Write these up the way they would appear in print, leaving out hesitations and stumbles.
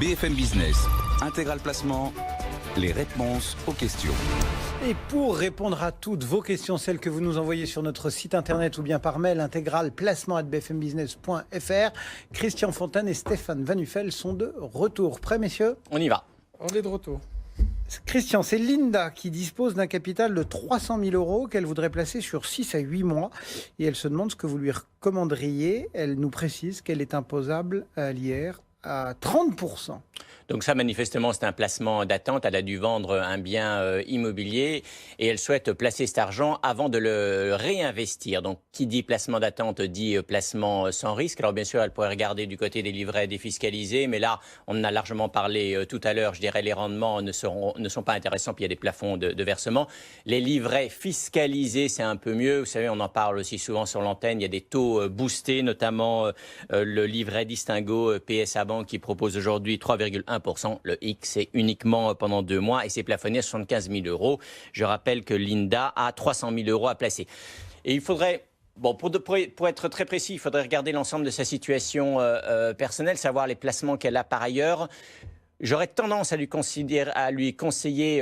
BFM Business, Intégral Placement, les réponses aux questions. Et pour répondre à toutes vos questions, celles que vous nous envoyez sur notre site internet ou bien par mail, intégralplacement@bfmbusiness.fr, Christian Fontaine et Stéphane Van Nuffel sont de retour. Prêts, messieurs? On y va. On est de retour. Christian, c'est Linda qui dispose d'un capital de 300 000 euros qu'elle voudrait placer sur 6 à 8 mois. Et elle se demande ce que vous lui recommanderiez. Elle nous précise qu'elle est imposable à l'IR à 30%. Donc ça, manifestement, c'est un placement d'attente. Elle a dû vendre un bien immobilier et elle souhaite placer cet argent avant de le réinvestir. Donc, qui dit placement d'attente dit placement sans risque. Alors, bien sûr, elle pourrait regarder du côté des livrets défiscalisés, mais là, on en a largement parlé tout à l'heure. Je dirais les rendements ne sont pas intéressants, puis il y a des plafonds de versement. Les livrets fiscalisés, c'est un peu mieux. Vous savez, on en parle aussi souvent sur l'antenne. Il y a des taux boostés, notamment le livret Distingo PSA Bank qui propose aujourd'hui 3,1%. Le X, c'est uniquement pendant 2 mois et c'est plafonné à 75 000 euros. Je rappelle que Linda a 300 000 euros à placer. Et il faudrait... Bon, pour être très précis, il faudrait regarder l'ensemble de sa situation personnelle, savoir les placements qu'elle a par ailleurs. J'aurais tendance à lui conseiller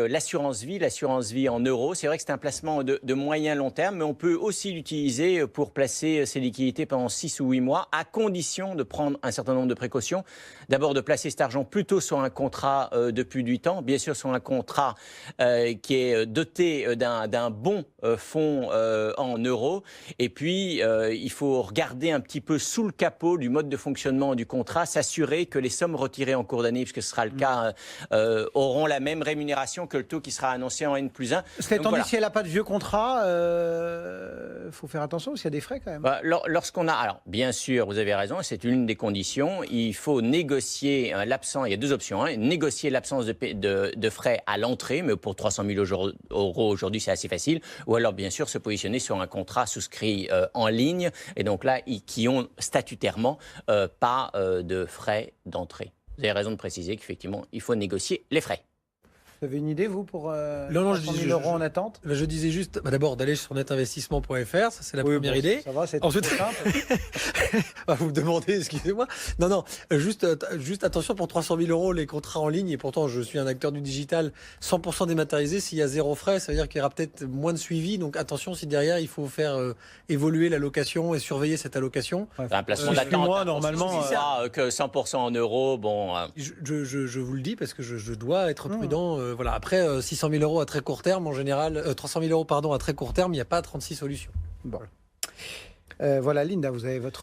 l'assurance vie en euros. C'est vrai que c'est un placement de moyen long terme, mais on peut aussi l'utiliser pour placer ses liquidités pendant 6 ou 8 mois, à condition de prendre un certain nombre de précautions. D'abord, de placer cet argent plutôt sur un contrat de plus de 8 ans, bien sûr sur un contrat qui est doté d'un bon fonds en euros. Et puis, il faut regarder un petit peu sous le capot du mode de fonctionnement du contrat, s'assurer que les sommes retirées en cours d'année, puisque ce sera le cas, auront la même rémunération que le taux qui sera annoncé en N+1. Tandis si elle n'a pas de vieux contrat, faut faire attention, parce qu'il y a des frais quand même. Lorsqu'on a, alors bien sûr, vous avez raison, c'est une des conditions, il faut négocier l'absence, il y a 2 options, négocier l'absence de frais à l'entrée, mais pour 300 000 euros aujourd'hui c'est assez facile, ou alors bien sûr se positionner sur un contrat souscrit en ligne, et donc là, qui ont statutairement pas de frais d'entrée. Vous avez raison de préciser qu'effectivement, il faut négocier les frais. Vous avez une idée, vous, pour 300 000 euros en attente? Je disais juste, d'abord d'aller sur netinvestissement.fr, ça c'est la première idée. Ça va, c'est ensuite simple. Vous me demandez, excusez-moi. Non, juste attention, pour 300 000 euros, les contrats en ligne, et pourtant je suis un acteur du digital 100% dématérialisé, s'il y a 0 frais, ça veut dire qu'il y aura peut-être moins de suivi. Donc attention, si derrière il faut faire évoluer l'allocation et surveiller cette allocation. Un placement d'attente, moi, normalement, que 100% en euros, bon... Je vous le dis parce que je dois être prudent. Voilà. Après, 600 000 euros à très court terme, en général, 300 000 euros, pardon, à très court terme, il n'y a pas 36 solutions. Bon. Voilà, Linda, vous avez votre